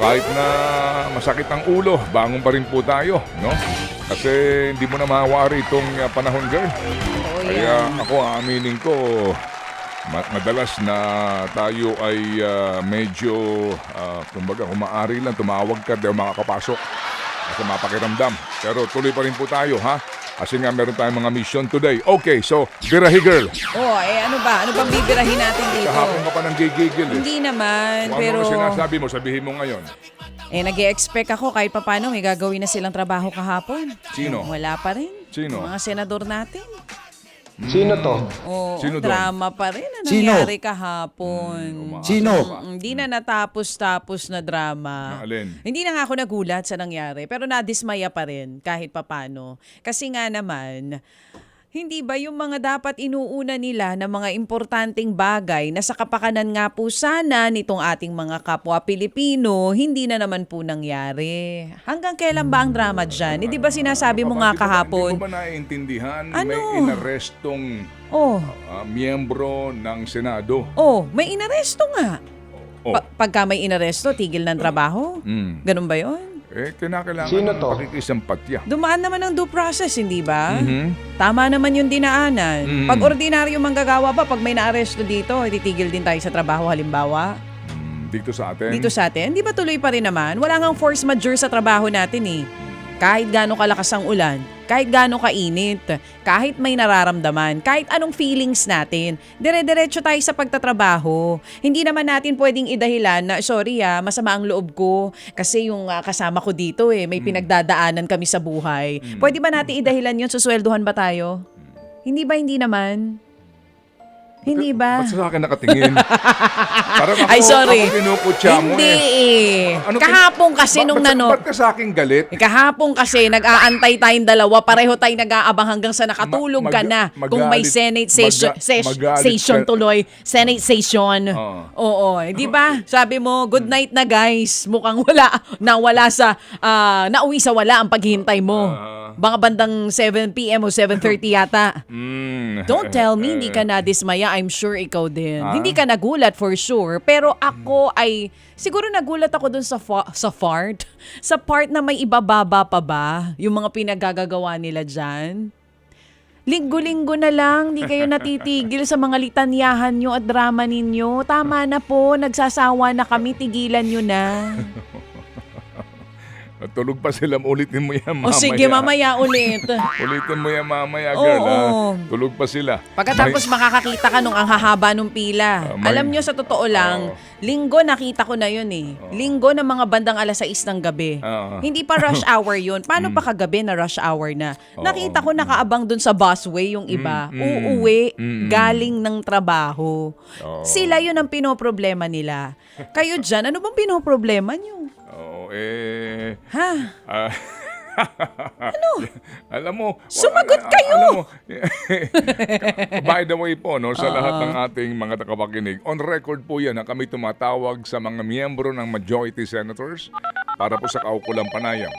kahit na masakit ang ulo, bangon pa rin po tayo, no? Kasi hindi mo na mawari itong panahon, girl. Kaya ako, aaminin ko, madalas na tayo ay medyo, kumbaga, kung maaari lang, tumawag ka, di makakapasok. Kasi mapakiramdam. Pero tuloy pa rin po tayo, ha? Kasi nga meron tayong mga mission today. Okay, so, birahi girl. Ano ba? Ano bang bibirahin natin dito? Kahapon ka pa ng gigigil eh. Hindi naman, Kung pero... ano sinasabi mo, sabihin mo ngayon. nag-e-expect ako kahit papano may gagawin na silang trabaho kahapon. Sino? Wala pa rin. Sino? Mga senador natin. Sino to? Sino doon? Drama pa rin na Sino? nangyari kahapon. Sino? Hindi na natapos-tapos na drama. Alin? Hindi na nga ako nagulat sa nangyari, pero nadismaya pa rin kahit papano. Kasi nga naman, hindi ba yung mga dapat inuuna nila na mga importanteng bagay na sa kapakanan nga po sana nitong ating mga kapwa Pilipino, hindi na naman po nangyari. Hanggang kailan ba ang drama dyan? Hindi ba sinasabi mo nga kahapon? Hindi mo ba naiintindihan? Ano? May inarestong miyembro ng Senado. May inaresto nga. Pagka may inaresto, tigil ng trabaho? Ganun ba yun? Kinakailangan Sino ng to? pakikisempatya. Dumaan naman ang due process, hindi ba? Tama naman yung dinaanan. Pag ordinaryo manggagawa ba, pag may naaresto dito, titigil din tayo sa trabaho halimbawa? Dito sa atin? Dito sa atin, di ba tuloy pa rin naman? Wala ngang force majeure sa trabaho natin eh. Kahit gaano kalakas ang ulan, kahit gaano kainit, kahit may nararamdaman, kahit anong feelings natin, dire-diretso tayo sa pagtatrabaho. Hindi naman natin pwedeng idahilan na, sorry masama ang loob ko kasi yung kasama ko dito may pinagdadaanan kami sa buhay. Pwede ba natin idahilan yun? Suswelduhan ba tayo? Hindi ba, hindi naman? Hindi ba? Ba't sa akin nakatingin? Parang ako, Ay, sorry. ako kinukutya mo Hindi Ano kahapon kasi nung Ba't ka sa akin galit? Kahapon kasi nag-aantay tayong dalawa, pareho tayong nag-aabang hanggang sa nakatulog ka na. Kung may Senate session tuloy, Senate session. Oo, di ba? Sabi mo, good night na guys. Mukhang nauwi sa wala ang paghihintay mo. Mga bandang 7 p.m. o 7:30 yata. Don't tell me hindi ka nadismaya. I'm sure ikaw din. Hindi ka nagulat for sure. Pero ako ay, siguro nagulat ako dun sa fart. Sa part na may ibababa pa ba yung mga pinagagagawa nila dyan. Linggo-linggo na lang, di kayo natitigil sa mga litanyahan nyo at drama ninyo. Tama na po, nagsasawa na kami, tigilan nyo na. Tulog pa sila, ulitin mo yan mamaya. O sige, mamaya ulit. Ulitin mo yan mamaya, girl. Oo. Tulog pa sila. Pagkatapos makakakita ka nung ang hahaba nung pila. Alam nyo, sa totoo lang, linggo nakita ko na yun Linggo na mga bandang 6:00 ng gabi. Hindi pa rush hour yun. Paano pa kagabi na rush hour na? Nakita ko nakaabang dun sa busway yung iba. Uuwi, galing ng trabaho. Sila yun ang pinoproblema nila. Kayo dyan, ano bang pinoproblema nyo? Ha? Ano? Alam mo, sumagot kayo! Alam mo, by the way po, sa lahat ng ating mga takapakinig, on record po yan na kami tumatawag sa mga miyembro ng majority senators para po sa kaukulang panayam.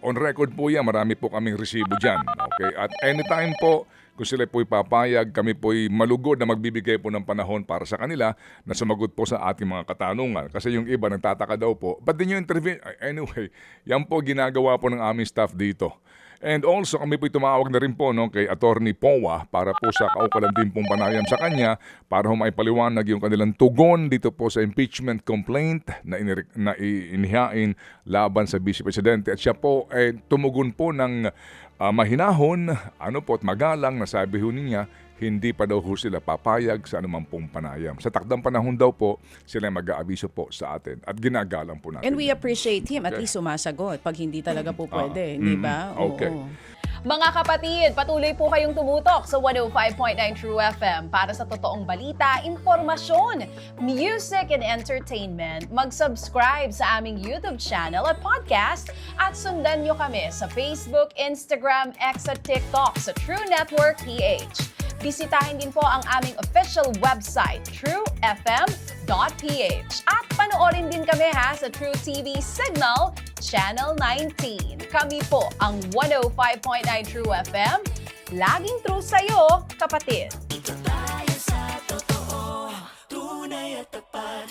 On record po yan, marami po kaming resibo dyan. Okay? At anytime po, kung sila po'y papayag, kami po'y malugod na magbibigay po ng panahon para sa kanila na sumagot po sa ating mga katanungan. Kasi yung iba nagtataka daw po, ba't din yung interview? Anyway, yan po ginagawa po ng aming staff dito. And also, kami po'y tumawag na rin po kay Attorney Powa para po sa kaukulang din pong panayam sa kanya para maipaliwanag yung kanilang tugon dito po sa impeachment complaint na inihain laban sa Vice Presidente. At siya po tumugon po ng mahinahon, at magalang na sabi ho niya, hindi pa daw sila papayag sa anumang pong panayam. Sa takdang panahon daw po, sila mag-aabiso po sa atin at ginagalang po natin. And we appreciate him, at least sumasagot pag hindi talaga po pwede, hindi ba? Okay. Oo. Mga kapatid, patuloy po kayong tumutok sa 105.9 True FM para sa totoong balita, impormasyon, music, and entertainment. Mag-subscribe sa aming YouTube channel at podcast at sundan nyo kami sa Facebook, Instagram, X at TikTok sa True Network PH. Bisitahin din po ang aming official website, truefm.ph. At panoorin din kami sa True TV Signal, Channel 19. Kami po ang 105.9 True FM. Laging true sa'yo, kapatid.